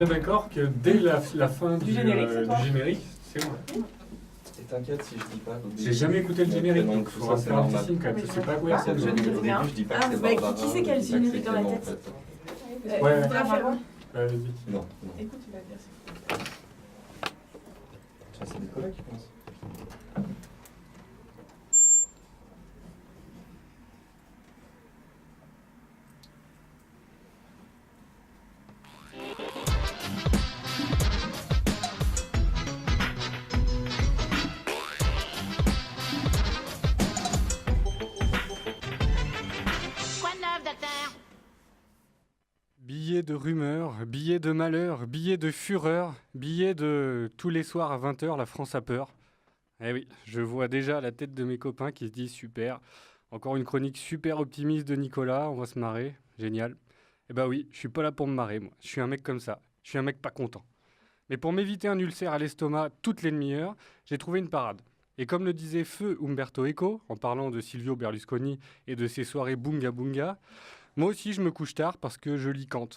D'accord que dès la fin du générique, c'est moi. Et t'inquiète si je dis pas. J'ai jamais écouté le générique, donc il faudra faire un petit signe quand même. Je sais pas quoi c'est le générique. Au début, je dis pas que c'est Barbara. Qui c'est qui a le générique dans la tête? Ouais. Vas-y. Non. Écoute, tu vas dire. Tiens, c'est Nicolas qui pense. Billets de rumeurs, billets de malheur, billets de fureur, billets de tous les soirs à 20h, la France a peur. Eh oui, je vois déjà la tête de mes copains qui se disent super. Encore une chronique super optimiste de Nicolas, on va se marrer, génial. Eh bah oui, je suis pas là pour me marrer, moi. Je suis un mec comme ça, je suis un mec pas content. Mais pour m'éviter un ulcère à l'estomac toutes les demi-heures, j'ai trouvé une parade. Et comme le disait feu Umberto Eco, en parlant de Silvio Berlusconi et de ses soirées bunga bunga, moi aussi je me couche tard parce que je lis Kant.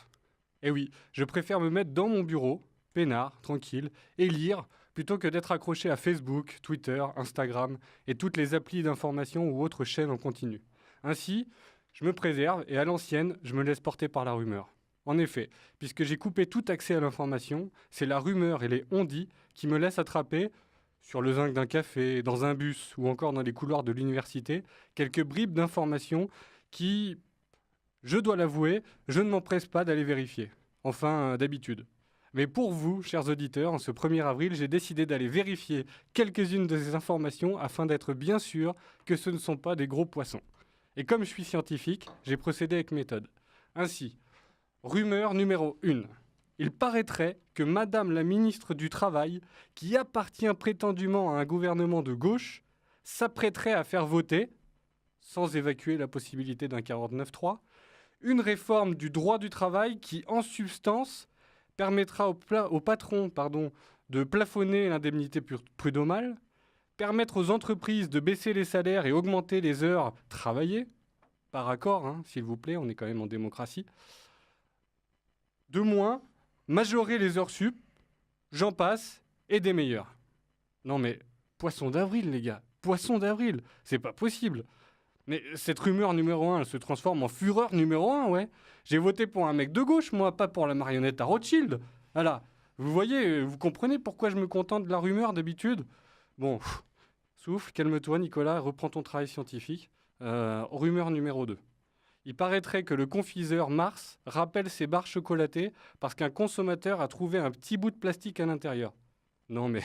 Eh oui, je préfère me mettre dans mon bureau, peinard, tranquille, et lire, plutôt que d'être accroché à Facebook, Twitter, Instagram et toutes les applis d'information ou autres chaînes en continu. Ainsi, je me préserve et à l'ancienne, je me laisse porter par la rumeur. En effet, puisque j'ai coupé tout accès à l'information, c'est la rumeur et les on-dit qui me laissent attraper, sur le zinc d'un café, dans un bus ou encore dans les couloirs de l'université, quelques bribes d'informations qui, je dois l'avouer, je ne m'empresse pas d'aller vérifier. Enfin, d'habitude. Mais pour vous, chers auditeurs, en ce 1er avril, j'ai décidé d'aller vérifier quelques-unes de ces informations afin d'être bien sûr que ce ne sont pas des gros poissons. Et comme je suis scientifique, j'ai procédé avec méthode. Ainsi, rumeur numéro 1. Il paraîtrait que Madame la ministre du Travail, qui appartient prétendument à un gouvernement de gauche, s'apprêterait à faire voter, sans évacuer la possibilité d'un 49-3, une réforme du droit du travail qui, en substance, permettra au patron de plafonner l'indemnité prud'homale, permettre aux entreprises de baisser les salaires et augmenter les heures travaillées, par accord, s'il vous plaît, on est quand même en démocratie. De moins, majorer les heures sup, j'en passe, et des meilleurs. Non mais, poisson d'avril les gars, poisson d'avril, c'est pas possible. Mais cette rumeur numéro 1, elle se transforme en fureur numéro 1, ouais. J'ai voté pour un mec de gauche, moi, pas pour la marionnette à Rothschild. Voilà. Vous voyez, vous comprenez pourquoi je me contente de la rumeur d'habitude ? Bon, souffle, calme-toi Nicolas, reprends ton travail scientifique. Rumeur numéro 2. Il paraîtrait que le confiseur Mars rappelle ses barres chocolatées parce qu'un consommateur a trouvé un petit bout de plastique à l'intérieur. Non mais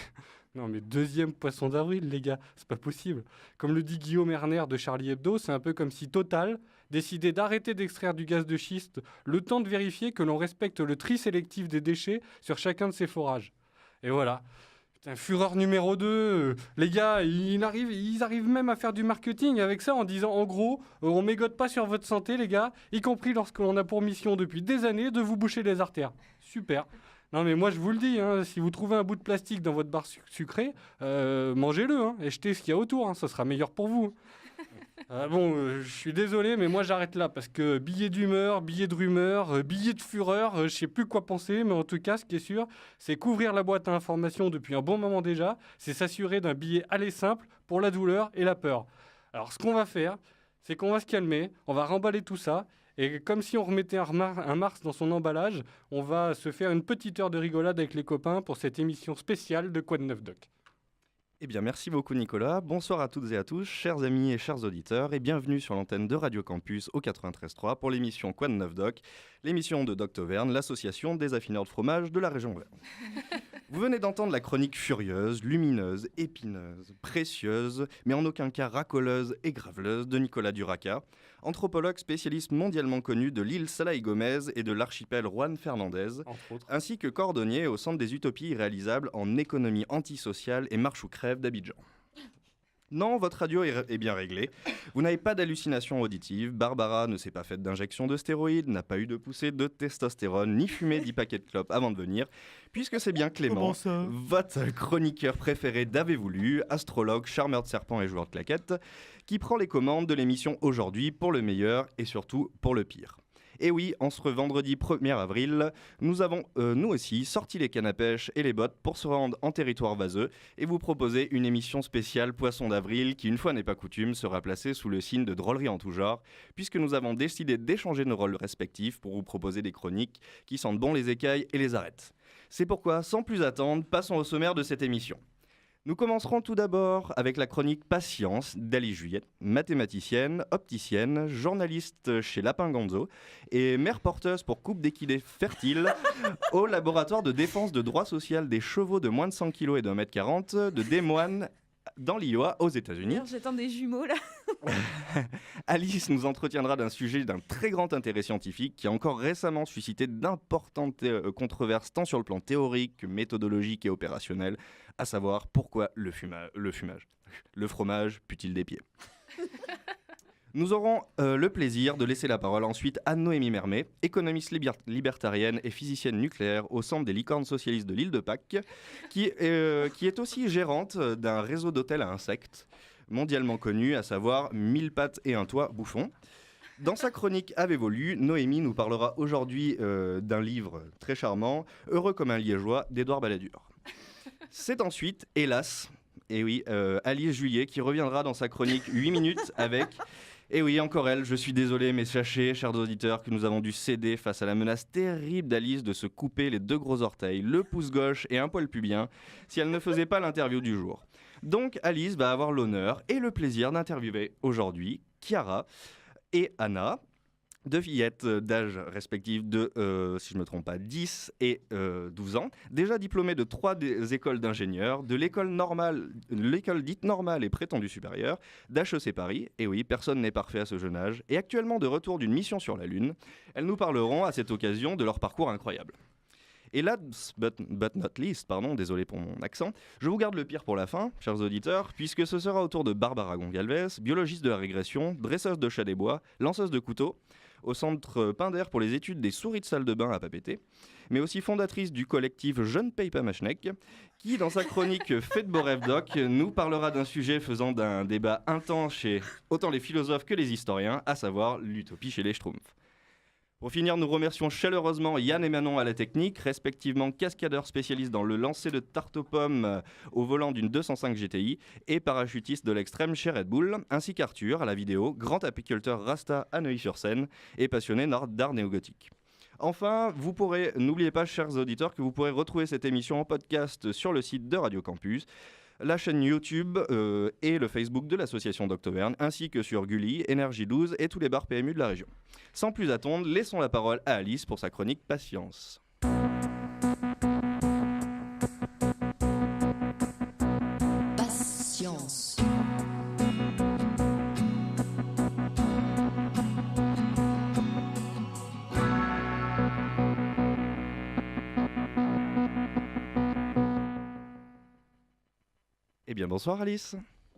deuxième poisson d'avril, les gars, c'est pas possible. Comme le dit Guillaume Erner de Charlie Hebdo, c'est un peu comme si Total décidait d'arrêter d'extraire du gaz de schiste le temps de vérifier que l'on respecte le tri sélectif des déchets sur chacun de ses forages. Et voilà. Putain, fureur numéro 2, les gars, ils arrivent même à faire du marketing avec ça en disant en gros, on mégote pas sur votre santé, les gars, y compris lorsqu'on a pour mission depuis des années de vous boucher les artères. Super. Non mais moi je vous le dis, si vous trouvez un bout de plastique dans votre barre sucrée, mangez-le et jetez ce qu'il y a autour, ça sera meilleur pour vous. Je suis désolé mais moi j'arrête là parce que billet d'humeur, billet de rumeur, billet de fureur, je sais plus quoi penser mais en tout cas ce qui est sûr c'est qu'ouvrir la boîte à informations depuis un bon moment déjà, c'est s'assurer d'un billet aller simple pour la douleur et la peur. Alors ce qu'on va faire, c'est qu'on va se calmer, on va remballer tout ça. Et comme si on remettait un Mars dans son emballage, on va se faire une petite heure de rigolade avec les copains pour cette émission spéciale de Quoi de neuf, Doc ? Eh bien, merci beaucoup Nicolas. Bonsoir à toutes et à tous, chers amis et chers auditeurs, et bienvenue sur l'antenne de Radio Campus au 93.3 pour l'émission Quoi de neuf, Doc, l'émission de Doc Tauvergne, l'association des affineurs de fromage de la région Verne. Vous venez d'entendre la chronique furieuse, lumineuse, épineuse, précieuse, mais en aucun cas racoleuse et graveleuse de Nicolas Duraca, anthropologue spécialiste mondialement connu de l'île Salaï-Gomez et de l'archipel Juan Fernandez, ainsi que cordonnier au Centre des utopies irréalisables en économie antisociale et marche ou crève d'Abidjan. Non, votre radio est bien réglée. Vous n'avez pas d'hallucination auditive. Barbara ne s'est pas faite d'injection de stéroïdes, n'a pas eu de poussée de testostérone, ni fumé 10 paquets de clopes avant de venir, puisque c'est bien Clément, votre chroniqueur préféré d'Avez-vous lu, astrologue, charmeur de serpents et joueur de claquettes, qui prend les commandes de l'émission aujourd'hui pour le meilleur et surtout pour le pire. Et oui, en ce vendredi 1er avril, nous avons nous aussi sorti les cannes à pêche et les bottes pour se rendre en territoire vaseux et vous proposer une émission spéciale Poisson d'avril qui, une fois n'est pas coutume, sera placée sous le signe de drôlerie en tout genre, puisque nous avons décidé d'échanger nos rôles respectifs pour vous proposer des chroniques qui sentent bon les écailles et les arêtes. C'est pourquoi, sans plus attendre, passons au sommaire de cette émission. Nous commencerons tout d'abord avec la chronique Patience d'Alice Juliette, mathématicienne, opticienne, journaliste chez Lapin Gonzo et mère porteuse pour couple d'équidés fertiles au laboratoire de défense de droit social des chevaux de moins de 100 kg et d'1,40 m de Des Moines dans l'Iowa aux États-Unis. J'attends des jumeaux là. Alice nous entretiendra d'un sujet d'un très grand intérêt scientifique qui a encore récemment suscité d'importantes controverses tant sur le plan théorique que méthodologique et opérationnel, à savoir pourquoi le fromage pue-t-il des pieds. Nous aurons le plaisir de laisser la parole ensuite à Noémie Mermet, économiste libertarienne et physicienne nucléaire au Centre des licornes socialistes de l'île de Pâques, qui est aussi gérante d'un réseau d'hôtels à insectes mondialement connu, à savoir 1000 pattes et un toit bouffon. Dans sa chronique Avez-vous lu, Noémie nous parlera aujourd'hui d'un livre très charmant, Heureux comme un liégeois, d'Édouard Balladur. C'est ensuite, hélas, Alice Juliet qui reviendra dans sa chronique 8 minutes avec... Et oui, encore elle, je suis désolé, mais sachez, chers auditeurs, que nous avons dû céder face à la menace terrible d'Alice de se couper les 2 gros orteils, le pouce gauche et un poil pubien, si elle ne faisait pas l'interview du jour. Donc Alice va avoir l'honneur et le plaisir d'interviewer aujourd'hui Chiara et Anna, 2 fillettes d'âge respectif de, si je ne me trompe pas, 10 et 12 ans, déjà diplômées de 3 écoles d'ingénieurs, de l'école dite normale et prétendue supérieure, d'HEC Paris, et oui, personne n'est parfait à ce jeune âge, et actuellement de retour d'une mission sur la Lune. Elles nous parleront à cette occasion de leur parcours incroyable. Et last but not least, désolé pour mon accent, je vous garde le pire pour la fin, chers auditeurs, puisque ce sera au tour de Barbara Gongalves, biologiste de la régression, dresseuse de chats des bois, lanceuse de couteaux, au centre Pinder pour les études des souris de salle de bain à Papeete, mais aussi fondatrice du collectif Jeune Peipa Machnek, qui, dans sa chronique Faites beau rêve doc, nous parlera d'un sujet faisant d'un débat intense chez autant les philosophes que les historiens, à savoir l'utopie chez les Schtroumpfs. Pour finir, nous remercions chaleureusement Yann et Manon à la technique, respectivement cascadeurs spécialistes dans le lancer de tarte aux pommes au volant d'une 205 GTI et parachutiste de l'extrême chez Red Bull, ainsi qu'Arthur à la vidéo, grand apiculteur Rasta à Neuilly-sur-Seine et passionné d'art néo-gothique. Enfin, n'oubliez pas, chers auditeurs, que vous pourrez retrouver cette émission en podcast sur le site de Radio Campus, la chaîne YouTube et le Facebook de l'association d'Octoverne, ainsi que sur Gulli, Énergie 12 et tous les bars PMU de la région. Sans plus attendre, laissons la parole à Alice pour sa chronique Patience. Patience. Eh bien, bonsoir Alice.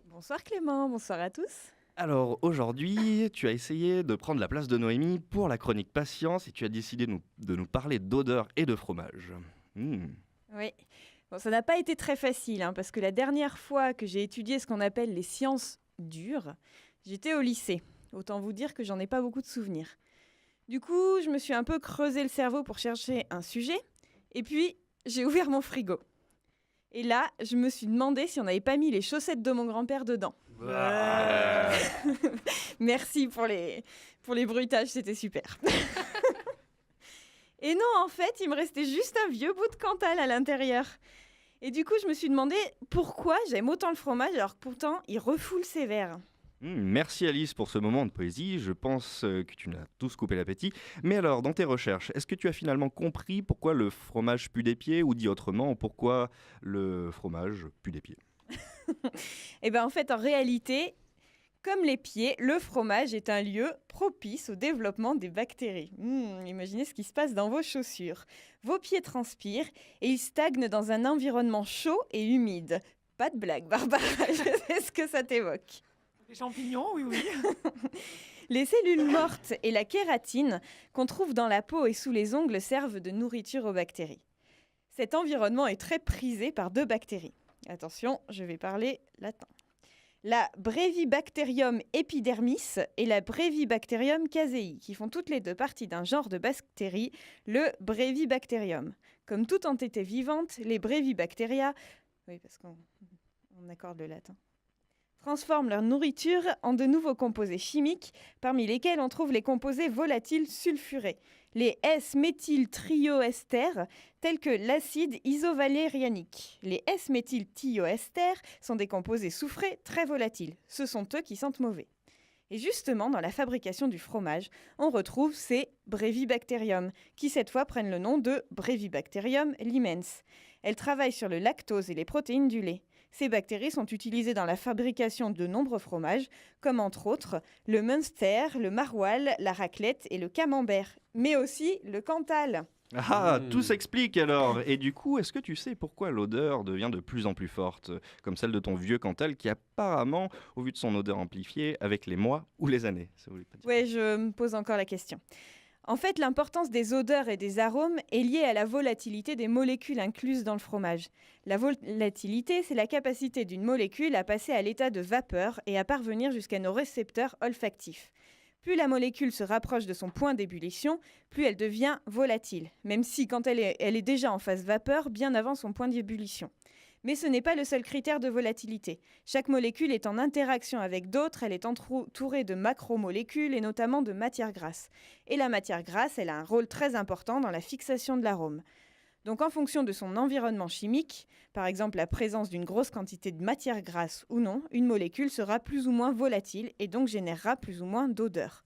Bonsoir Clément, bonsoir à tous. Alors aujourd'hui, tu as essayé de prendre la place de Noémie pour la chronique Patience et tu as décidé de nous parler d'odeur et de fromage. Oui, bon, ça n'a pas été très facile parce que la dernière fois que j'ai étudié ce qu'on appelle les sciences dures, j'étais au lycée. Autant vous dire que j'en ai pas beaucoup de souvenirs. Du coup, je me suis un peu creusé le cerveau pour chercher un sujet et puis j'ai ouvert mon frigo. Et là, je me suis demandé si on n'avait pas mis les chaussettes de mon grand-père dedans. Merci pour les bruitages, c'était super. Et non, en fait, il me restait juste un vieux bout de Cantal à l'intérieur. Et du coup, je me suis demandé pourquoi j'aime autant le fromage alors que pourtant, il refoule ses vers. Merci Alice pour ce moment de poésie, je pense que tu nous as tous coupé l'appétit. Mais alors, dans tes recherches, est-ce que tu as finalement compris pourquoi le fromage pue des pieds, ou dit autrement, pourquoi le fromage pue des pieds? Eh bien en fait, en réalité, comme les pieds, le fromage est un lieu propice au développement des bactéries. Imaginez ce qui se passe dans vos chaussures. Vos pieds transpirent et ils stagnent dans un environnement chaud et humide. Pas de blague, Barbara, je sais ce que ça t'évoque. Les champignons, oui. Les cellules mortes et la kératine qu'on trouve dans la peau et sous les ongles servent de nourriture aux bactéries. Cet environnement est très prisé par 2 bactéries. Attention, je vais parler latin. la Brevibacterium epidermis et la Brevibacterium casei, qui font toutes les deux partie d'un genre de bactéries, le Brevibacterium. Comme toute entité vivante, les Brevibacteria, oui parce qu'on accorde le latin, transforment leur nourriture en de nouveaux composés chimiques, parmi lesquels on trouve les composés volatiles sulfurés, les S-méthyltrioesters, tels que l'acide isovalérianique. Les S-méthyltrioesters sont des composés soufrés très volatiles. Ce sont eux qui sentent mauvais. Et justement, dans la fabrication du fromage, on retrouve ces Brevibacterium, qui cette fois prennent le nom de Brevibacterium limens. Elles travaillent sur le lactose et les protéines du lait. Ces bactéries sont utilisées dans la fabrication de nombreux fromages, comme entre autres le Münster, le maroilles, la raclette et le camembert, mais aussi le Cantal. Ah, tout s'explique alors. Et du coup, est-ce que tu sais pourquoi l'odeur devient de plus en plus forte, comme celle de ton vieux Cantal qui apparemment, au vu de son odeur amplifiée, avec les mois ou les années, ça voulait pas dire. Ouais, je me pose encore la question. En fait, l'importance des odeurs et des arômes est liée à la volatilité des molécules incluses dans le fromage. La volatilité, c'est la capacité d'une molécule à passer à l'état de vapeur et à parvenir jusqu'à nos récepteurs olfactifs. Plus la molécule se rapproche de son point d'ébullition, plus elle devient volatile, même si quand elle est déjà en phase vapeur, bien avant son point d'ébullition. Mais ce n'est pas le seul critère de volatilité. Chaque molécule est en interaction avec d'autres, elle est entourée de macromolécules et notamment de matières grasses. Et la matière grasse, elle a un rôle très important dans la fixation de l'arôme. Donc en fonction de son environnement chimique, par exemple la présence d'une grosse quantité de matière grasse ou non, une molécule sera plus ou moins volatile et donc générera plus ou moins d'odeur.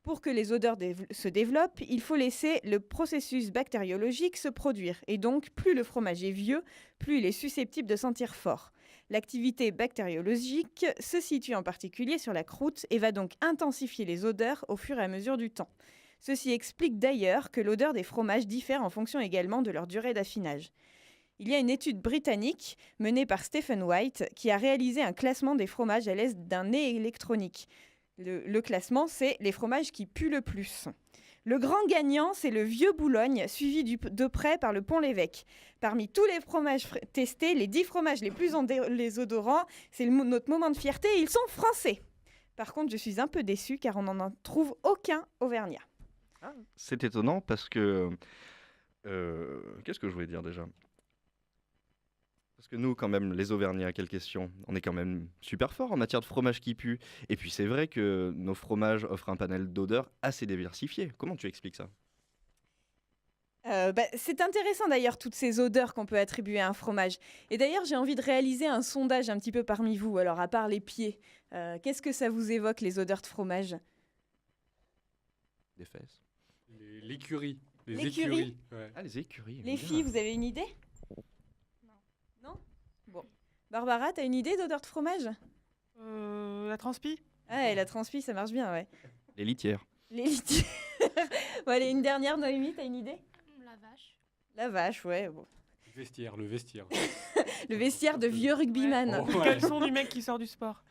Pour que les odeurs se développent, il faut laisser le processus bactériologique se produire. Et donc, plus le fromage est vieux, plus il est susceptible de sentir fort. L'activité bactériologique se situe en particulier sur la croûte et va donc intensifier les odeurs au fur et à mesure du temps. Ceci explique d'ailleurs que l'odeur des fromages diffère en fonction également de leur durée d'affinage. Il y a une étude britannique menée par Stephen White qui a réalisé un classement des fromages à l'aide d'un nez électronique. Le classement, c'est les fromages qui puent le plus. Le grand gagnant, c'est le Vieux Boulogne, suivi de près par le Pont-l'Évêque. Parmi tous les fromages testés, les 10 fromages les plus odorants, c'est notre moment de fierté, ils sont français. Par contre, je suis un peu déçue car on n'en trouve aucun auvergnat. C'est étonnant parce que... qu'est-ce que je voulais dire déjà ? Parce que nous, quand même, les Auvergnats, quelle question ? On est quand même super forts en matière de fromage qui pue. Et puis c'est vrai que nos fromages offrent un panel d'odeurs assez diversifié. Comment tu expliques ça ? C'est intéressant d'ailleurs toutes ces odeurs qu'on peut attribuer à un fromage. Et d'ailleurs j'ai envie de réaliser un sondage un petit peu parmi vous. Alors à part les pieds, qu'est-ce que ça vous évoque les odeurs de fromage ? Des fesses. L'écurie. Les L'écurie. écuries. Ouais. Ah, les écuries. Les filles, vous avez une idée ? Non ? Bon. Barbara, t'as une idée d'odeur de fromage ? La transpi. Ah, la transpi, ça marche bien, ouais. Les litières. Les litières. Bon, allez, une dernière, Noémie, t'as une idée ? La vache. La vache, ouais. Bon. Le vestiaire. Le vestiaire de vieux rugbyman. Oh, ouais. Caleçon du mec qui sort du sport.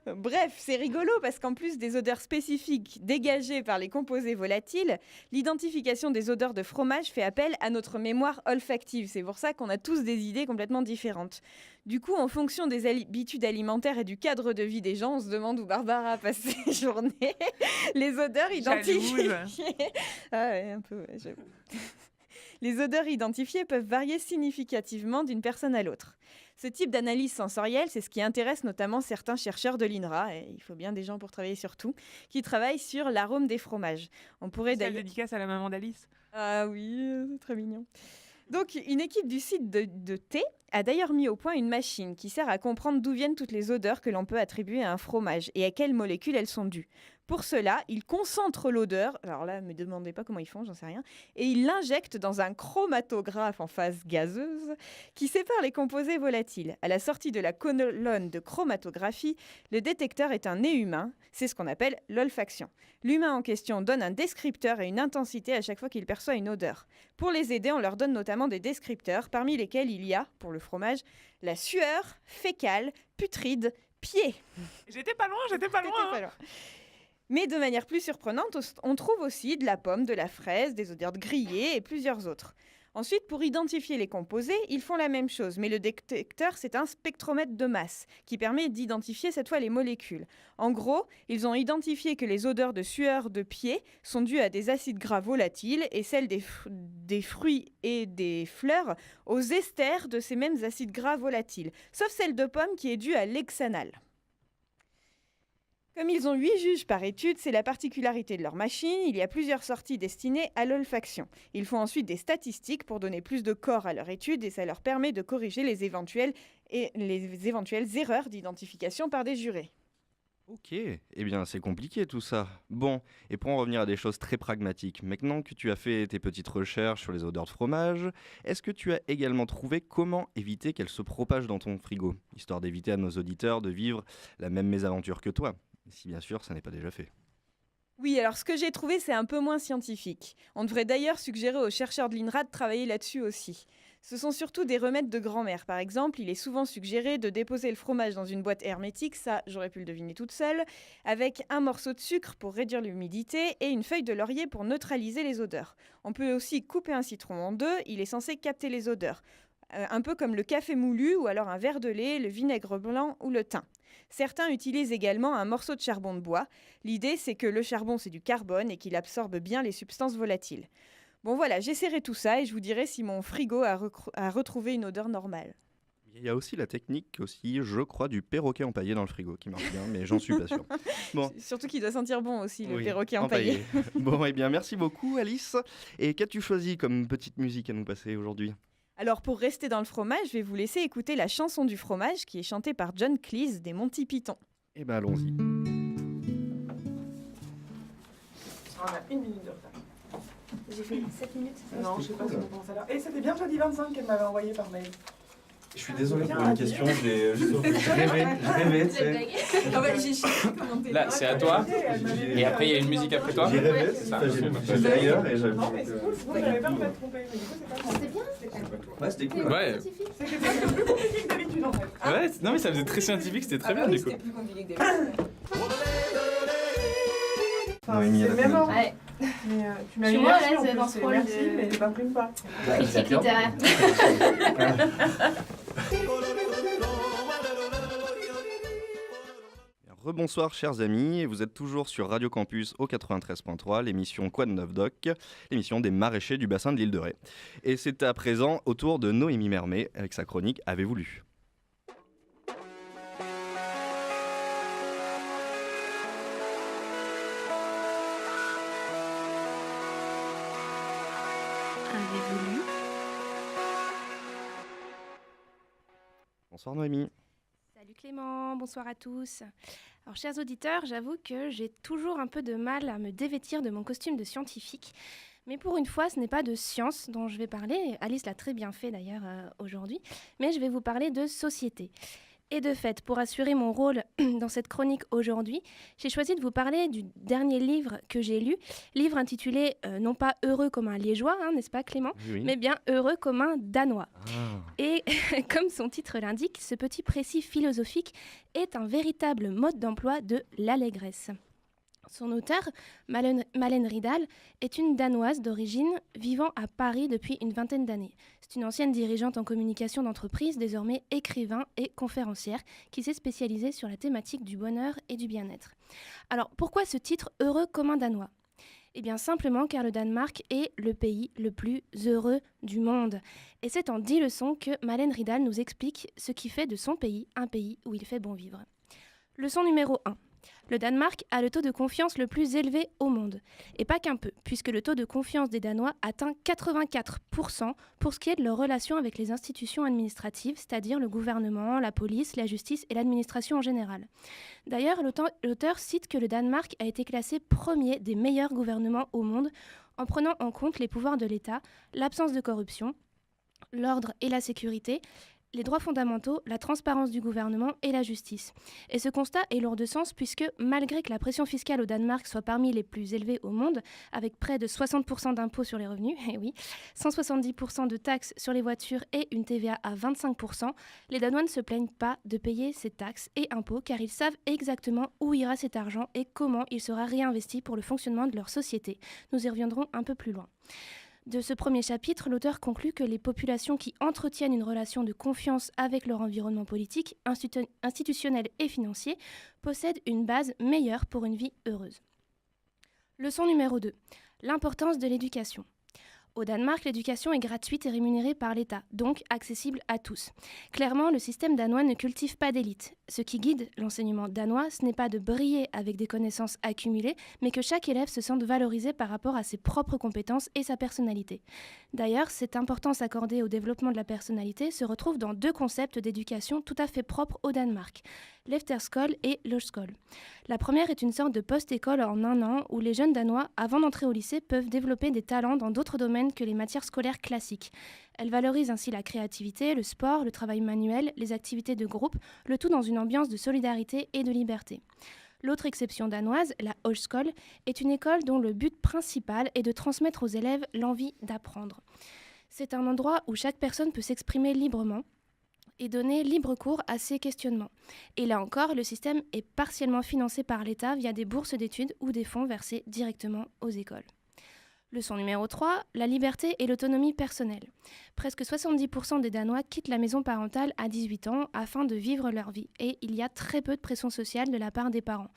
Bref, c'est rigolo parce qu'en plus des odeurs spécifiques dégagées par les composés volatiles, l'identification des odeurs de fromage fait appel à notre mémoire olfactive. C'est pour ça qu'on a tous des idées complètement différentes. Du coup, en fonction des habitudes alimentaires et du cadre de vie des gens, on se demande où Barbara passe ses journées. Les odeurs identifiées... Ah ouais, un peu, ouais, j'avoue. Les odeurs identifiées peuvent varier significativement d'une personne à l'autre. Ce type d'analyse sensorielle, c'est ce qui intéresse notamment certains chercheurs de l'INRA, et il faut bien des gens pour travailler sur tout, qui travaillent sur l'arôme des fromages. On pourrait C'est la dédicace à la maman d'Alice. Ah oui, c'est très mignon. Donc, une équipe du site de thé a d'ailleurs mis au point une machine qui sert à comprendre d'où viennent toutes les odeurs que l'on peut attribuer à un fromage et à quelles molécules elles sont dues. Pour cela, ils concentrent l'odeur, alors là, ne me demandez pas comment ils font, j'en sais rien, et ils l'injectent dans un chromatographe en phase gazeuse qui sépare les composés volatiles. À la sortie de la colonne de chromatographie, le détecteur est un nez humain, c'est ce qu'on appelle l'olfaction. L'humain en question donne un descripteur et une intensité à chaque fois qu'il perçoit une odeur. Pour les aider, on leur donne notamment des descripteurs, parmi lesquels il y a, pour le fromage, la sueur, fécale, putride, pied. J'étais pas loin. T'étais pas loin. Mais de manière plus surprenante, on trouve aussi de la pomme, de la fraise, des odeurs de grillé et plusieurs autres. Ensuite, pour identifier les composés, ils font la même chose, mais le détecteur, c'est un spectromètre de masse qui permet d'identifier cette fois les molécules. En gros, ils ont identifié que les odeurs de sueur de pied sont dues à des acides gras volatiles et celles des fruits et des fleurs aux esters de ces mêmes acides gras volatiles, sauf celle de pomme qui est due à l'hexanal. Comme ils ont 8 juges par étude, c'est la particularité de leur machine, il y a plusieurs sorties destinées à l'olfaction. Ils font ensuite des statistiques pour donner plus de corps à leur étude et ça leur permet de corriger les éventuelles erreurs d'identification par des jurés. Ok, eh bien c'est compliqué tout ça. Bon, et pour en revenir à des choses très pragmatiques, maintenant que tu as fait tes petites recherches sur les odeurs de fromage, est-ce que tu as également trouvé comment éviter qu'elles se propagent dans ton frigo, histoire d'éviter à nos auditeurs de vivre la même mésaventure que toi, si bien sûr ça n'est pas déjà fait? Oui, alors ce que j'ai trouvé, c'est un peu moins scientifique. On devrait d'ailleurs suggérer aux chercheurs de l'INRA de travailler là-dessus aussi. Ce sont surtout des remèdes de grand-mère. Par exemple, il est souvent suggéré de déposer le fromage dans une boîte hermétique, ça j'aurais pu le deviner toute seule, avec un morceau de sucre pour réduire l'humidité et une feuille de laurier pour neutraliser les odeurs. On peut aussi couper un citron en deux, il est censé capter les odeurs. Un peu comme le café moulu ou alors un verre de lait, le vinaigre blanc ou le thym. Certains utilisent également un morceau de charbon de bois. L'idée, c'est que le charbon, c'est du carbone et qu'il absorbe bien les substances volatiles. Bon voilà, j'essaierai tout ça et je vous dirai si mon frigo a retrouvé une odeur normale. Il y a aussi la technique, je crois, du perroquet empaillé dans le frigo qui marche bien, mais j'en suis pas sûr. Bon. Surtout qu'il doit sentir bon aussi, le Oui, perroquet empaillé. Bon, eh bien merci beaucoup Alice. Et qu'as-tu choisi comme petite musique à nous passer aujourd'hui? Alors pour rester dans le fromage, je vais vous laisser écouter la chanson du fromage qui est chantée par John Cleese des Monty Python. Eh ben allons-y. On a 1 minute de retard. J'ai fait 7 minutes. Non, je sais pas si on pense à l'heure. Et c'était bien jeudi 25 qu'elle m'avait envoyé par mail. Je suis désolé pour une question, je rêvais, tu sais. Ah bah, j'ai chié comment t'es Là, c'est à toi. Et après, il y a une musique après toi. J'y rêvais, C'est ça. j'étais ailleurs et j'avais. Non, mais c'est cool, sinon j'avais peur de m'être trompée. Mais du coup, c'est pas grave. C'était bien. Ouais, c'était cool. Ouais. C'était presque plus compliqué que d'habitude en fait. Ouais, non mais ça faisait très scientifique, c'était très bien du coup. C'était plus compliqué que d'habitude. Enfin, Noémie, c'est le elle a même fait- ordre. Ouais. Mais tu m'as Je suis mis moins à merci, en l'aise plus, dans ce c'est rôle merci, de- mais tu m'imprimes pas. Critique littéraire. Rebonsoir chers amis, vous êtes toujours sur Radio Campus au 93.3, l'émission Quoi de neuf doc, l'émission des maraîchers du bassin de l'île de Ré. Et c'est à présent au tour de Noémie Mermet avec sa chronique Avez-vous lu ? Avez-vous lu ? Bonsoir Noémie. Salut Clément, bonsoir à tous. Alors chers auditeurs, j'avoue que j'ai toujours un peu de mal à me dévêtir de mon costume de scientifique. Mais pour une fois, ce n'est pas de science dont je vais parler. Alice l'a très bien fait d'ailleurs aujourd'hui. Mais je vais vous parler de société. Et de fait, pour assurer mon rôle dans cette chronique aujourd'hui, j'ai choisi de vous parler du dernier livre que j'ai lu. Livre intitulé non pas Heureux comme un Liégeois, n'est-ce pas Clément ? Oui. Mais bien Heureux comme un Danois. Ah. Et comme son titre l'indique, ce petit précis philosophique est un véritable mode d'emploi de l'allégresse. Son auteur, Malène Ridal, est une Danoise d'origine vivant à Paris depuis une vingtaine d'années. C'est une ancienne dirigeante en communication d'entreprise, désormais écrivain et conférencière, qui s'est spécialisée sur la thématique du bonheur et du bien-être. Alors, pourquoi ce titre « Heureux comme un Danois » ? Eh bien simplement car le Danemark est le pays le plus heureux du monde. Et c'est en 10 leçons que Malène Ridal nous explique ce qui fait de son pays un pays où il fait bon vivre. Leçon numéro 1. Le Danemark a le taux de confiance le plus élevé au monde. Et pas qu'un peu, puisque le taux de confiance des Danois atteint 84% pour ce qui est de leur relation avec les institutions administratives, c'est-à-dire le gouvernement, la police, la justice et l'administration en général. D'ailleurs, l'auteur cite que le Danemark a été classé premier des meilleurs gouvernements au monde en prenant en compte les pouvoirs de l'État, l'absence de corruption, l'ordre et la sécurité, les droits fondamentaux, la transparence du gouvernement et la justice. Et ce constat est lourd de sens puisque, malgré que la pression fiscale au Danemark soit parmi les plus élevées au monde, avec près de 60% d'impôts sur les revenus, et oui, 170% de taxes sur les voitures et une TVA à 25%, les Danois ne se plaignent pas de payer ces taxes et impôts car ils savent exactement où ira cet argent et comment il sera réinvesti pour le fonctionnement de leur société. Nous y reviendrons un peu plus loin. De ce premier chapitre, l'auteur conclut que les populations qui entretiennent une relation de confiance avec leur environnement politique, institutionnel et financier possèdent une base meilleure pour une vie heureuse. Leçon numéro 2. L'importance de l'éducation. Au Danemark, l'éducation est gratuite et rémunérée par l'État, donc accessible à tous. Clairement, le système danois ne cultive pas d'élite. Ce qui guide l'enseignement danois, ce n'est pas de briller avec des connaissances accumulées, mais que chaque élève se sente valorisé par rapport à ses propres compétences et sa personnalité. D'ailleurs, cette importance accordée au développement de la personnalité se retrouve dans 2 concepts d'éducation tout à fait propres au Danemark, l'efterskole et l'højskole. La première est une sorte de post-école en 1 an où les jeunes danois, avant d'entrer au lycée, peuvent développer des talents dans d'autres domaines que les matières scolaires classiques. Elle valorise ainsi la créativité, le sport, le travail manuel, les activités de groupe, le tout dans une ambiance de solidarité et de liberté. L'autre exception danoise, la Højskole, est une école dont le but principal est de transmettre aux élèves l'envie d'apprendre. C'est un endroit où chaque personne peut s'exprimer librement et donner libre cours à ses questionnements. Et là encore, le système est partiellement financé par l'État via des bourses d'études ou des fonds versés directement aux écoles. Leçon numéro 3, la liberté et l'autonomie personnelle. Presque 70% des Danois quittent la maison parentale à 18 ans afin de vivre leur vie et il y a très peu de pression sociale de la part des parents.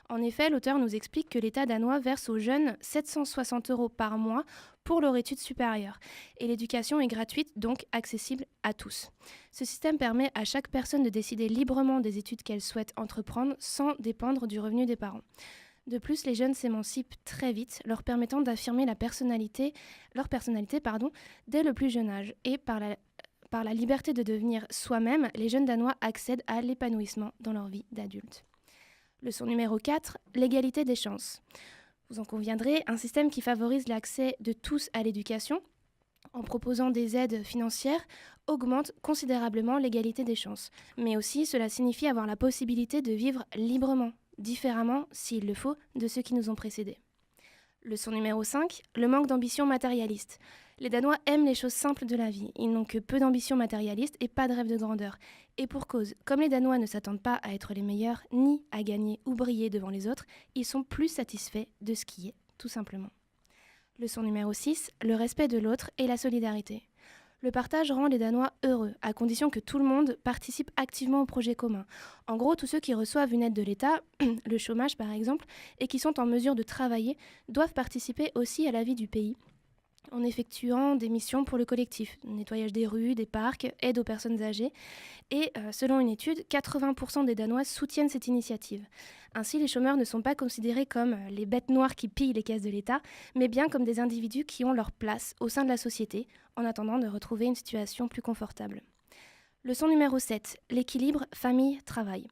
En effet, l'auteur nous explique que l'État danois verse aux jeunes 760 € par mois pour leur étude supérieure et l'éducation est gratuite, donc accessible à tous. Ce système permet à chaque personne de décider librement des études qu'elle souhaite entreprendre sans dépendre du revenu des parents. De plus, les jeunes s'émancipent très vite, leur permettant d'affirmer leur personnalité dès le plus jeune âge. Et par la liberté de devenir soi-même, les jeunes Danois accèdent à l'épanouissement dans leur vie d'adulte. Leçon numéro 4, l'égalité des chances. Vous en conviendrez, un système qui favorise l'accès de tous à l'éducation, en proposant des aides financières, augmente considérablement l'égalité des chances. Mais aussi, cela signifie avoir la possibilité de vivre librement, différemment, s'il le faut, de ceux qui nous ont précédés. Leçon numéro 5, le manque d'ambition matérialiste. Les Danois aiment les choses simples de la vie. Ils n'ont que peu d'ambition matérialiste et pas de rêve de grandeur. Et pour cause, comme les Danois ne s'attendent pas à être les meilleurs, ni à gagner ou briller devant les autres, ils sont plus satisfaits de ce qui est, tout simplement. Leçon numéro 6, le respect de l'autre et la solidarité. Le partage rend les Danois heureux, à condition que tout le monde participe activement au projet commun. En gros, tous ceux qui reçoivent une aide de l'État, le chômage par exemple, et qui sont en mesure de travailler, doivent participer aussi à la vie du pays, en effectuant des missions pour le collectif, nettoyage des rues, des parcs, aide aux personnes âgées. Et selon une étude, 80% des Danois soutiennent cette initiative. Ainsi, les chômeurs ne sont pas considérés comme les bêtes noires qui pillent les caisses de l'État, mais bien comme des individus qui ont leur place au sein de la société, en attendant de retrouver une situation plus confortable. Leçon numéro 7, l'équilibre famille-travail.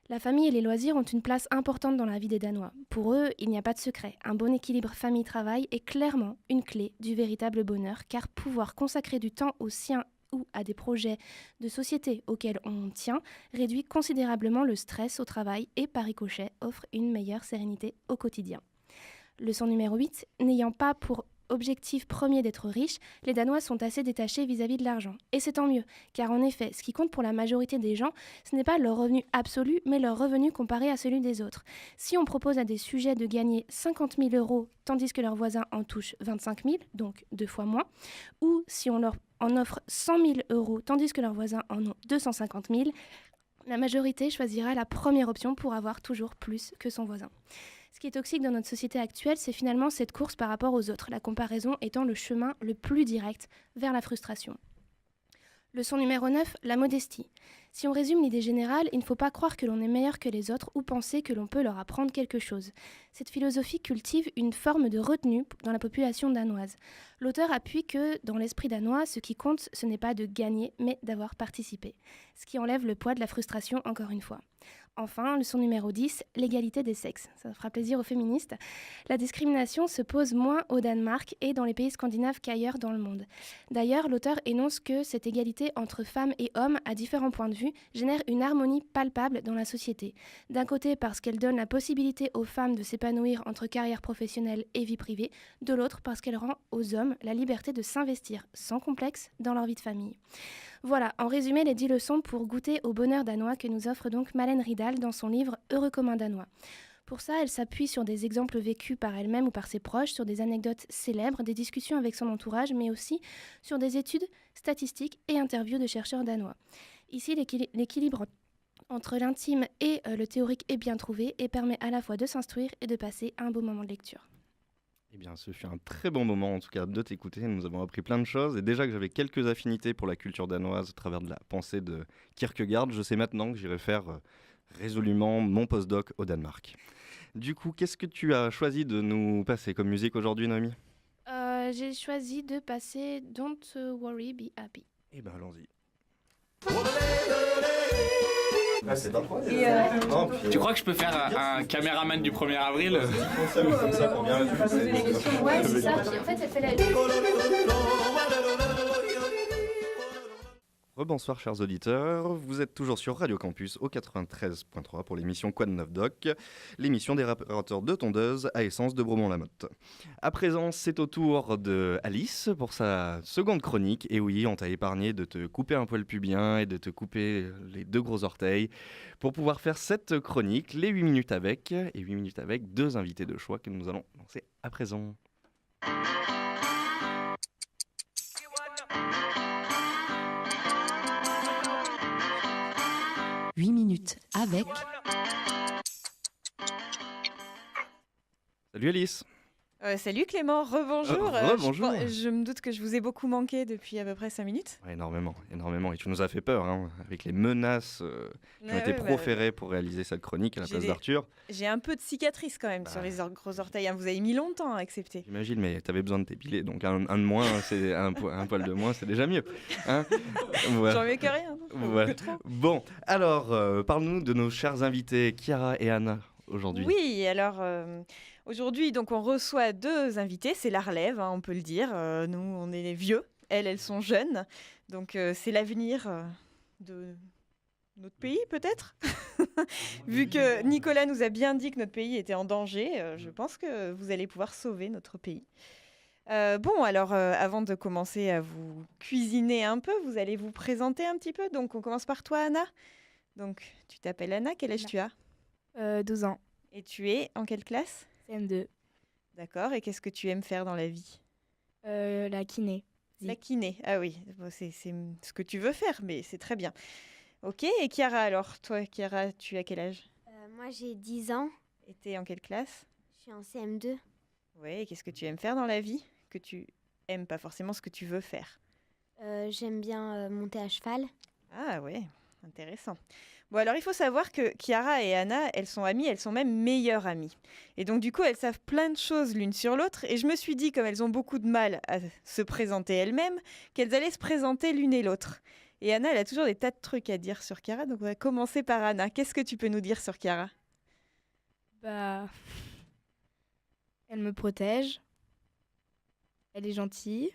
La famille et les loisirs ont une place importante dans la vie des Danois. Pour eux, il n'y a pas de secret. Un bon équilibre famille-travail est clairement une clé du véritable bonheur, car pouvoir consacrer du temps aux siens ou à des projets de société auxquels on tient réduit considérablement le stress au travail et, par ricochet, offre une meilleure sérénité au quotidien. Leçon numéro 8, n'ayant pas pour objectif premier d'être riche, les Danois sont assez détachés vis-à-vis de l'argent. Et c'est tant mieux, car en effet, ce qui compte pour la majorité des gens, ce n'est pas leur revenu absolu, mais leur revenu comparé à celui des autres. Si on propose à des sujets de gagner 50 000 € tandis que leurs voisins en touchent 25 000, donc 2 fois moins, ou si on leur en offre 100 000 € tandis que leurs voisins en ont 250 000, la majorité choisira la première option pour avoir toujours plus que son voisin. Ce qui est toxique dans notre société actuelle, c'est finalement cette course par rapport aux autres, la comparaison étant le chemin le plus direct vers la frustration. Leçon numéro 9, la modestie. Si on résume l'idée générale, il ne faut pas croire que l'on est meilleur que les autres ou penser que l'on peut leur apprendre quelque chose. Cette philosophie cultive une forme de retenue dans la population danoise. L'auteur appuie que, dans l'esprit danois, ce qui compte, ce n'est pas de gagner, mais d'avoir participé. Ce qui enlève le poids de la frustration encore une fois. Enfin, leçon numéro 10, l'égalité des sexes. Ça fera plaisir aux féministes. La discrimination se pose moins au Danemark et dans les pays scandinaves qu'ailleurs dans le monde. D'ailleurs, l'auteur énonce que cette égalité entre femmes et hommes, à différents points de vue, génère une harmonie palpable dans la société. D'un côté, parce qu'elle donne la possibilité aux femmes de s'épanouir entre carrière professionnelle et vie privée. De l'autre, parce qu'elle rend aux hommes la liberté de s'investir sans complexe dans leur vie de famille. Voilà, en résumé, les 10 leçons pour goûter au bonheur danois que nous offre donc Malène Riedal dans son livre Heureux comme un Danois. Pour ça, elle s'appuie sur des exemples vécus par elle-même ou par ses proches, sur des anecdotes célèbres, des discussions avec son entourage, mais aussi sur des études statistiques et interviews de chercheurs danois. Ici, l'équilibre entre l'intime et le théorique est bien trouvé et permet à la fois de s'instruire et de passer un beau moment de lecture. Eh bien, ce fut un très bon moment, en tout cas, de t'écouter. Nous avons appris plein de choses. Et déjà que j'avais quelques affinités pour la culture danoise à travers de la pensée de Kierkegaard, je sais maintenant que j'irai faire résolument mon postdoc au Danemark. Du coup, qu'est-ce que tu as choisi de nous passer comme musique aujourd'hui, Noémie ? J'ai choisi de passer Don't Worry, Be Happy. Eh bien, allons-y. C'est pas trop. Tu crois que je peux faire un caméraman du 1er avril? Comme ça pour bien résumer. Ouais, c'est ça. Puis en fait, elle fait la... Rebonsoir chers auditeurs, vous êtes toujours sur Radio Campus au 93.3 pour l'émission Quoi de Neuf Doc, l'émission des réparateurs de tondeuses à essence de Bromont-la-Motte. À présent, c'est au tour de Alice pour sa seconde chronique. Et oui, on t'a épargné de te couper un poil pubien et de te couper les 2 gros orteils pour pouvoir faire cette chronique, les 8 minutes avec, et 8 minutes avec 2 invités de choix que nous allons lancer à présent. 8 minutes avec... Salut Alice. Salut Clément, rebonjour. Rebonjour. Je me doute que je vous ai beaucoup manqué depuis à peu près 5 minutes. Ouais, énormément. Et tu nous as fait peur, hein, avec les menaces qui ont été proférées pour réaliser cette chronique à la place d'Arthur. J'ai un peu de cicatrices quand même sur les gros orteils. Hein. Vous avez mis longtemps à accepter. J'imagine, mais tu avais besoin de t'épiler, donc un de moins, c'est un poil de moins, c'est déjà mieux. Hein, voilà. J'en veux que rien. Voilà. Que trop. Bon, alors, parle-nous de nos chers invités, Chiara et Anna, aujourd'hui. Oui, alors... Aujourd'hui, donc, on reçoit 2 invités, c'est la relève, hein, on peut le dire. Nous, on est les vieux, elles sont jeunes. Donc, c'est l'avenir de notre pays, peut-être. Vu que Nicolas nous a bien dit que notre pays était en danger, je pense que vous allez pouvoir sauver notre pays. Bon, alors, avant de commencer à vous cuisiner un peu, vous allez vous présenter un petit peu. Donc, on commence par toi, Anna. Donc, tu t'appelles Anna, quel âge tu as ? 12 ans. Et tu es en quelle classe ? CM2. D'accord, et qu'est-ce que tu aimes faire dans la vie ? La kiné. La kiné, ah oui, bon, c'est ce que tu veux faire, mais c'est très bien. Ok, et Chiara alors, toi Chiara, tu as quel âge ? Moi j'ai 10 ans. Et t'es en quelle classe ? Je suis en CM2. Ouais, et qu'est-ce que tu aimes faire dans la vie ? Que tu aimes, pas forcément ce que tu veux faire. J'aime bien monter à cheval. Ah ouais, intéressant. Bon, alors il faut savoir que Chiara et Anna, elles sont amies, elles sont même meilleures amies. Et donc du coup, elles savent plein de choses l'une sur l'autre. Et je me suis dit, comme elles ont beaucoup de mal à se présenter elles-mêmes, qu'elles allaient se présenter l'une et l'autre. Et Anna, elle a toujours des tas de trucs à dire sur Chiara. Donc on va commencer par Anna. Qu'est-ce que tu peux nous dire sur Chiara ? Bah, elle me protège. Elle est gentille.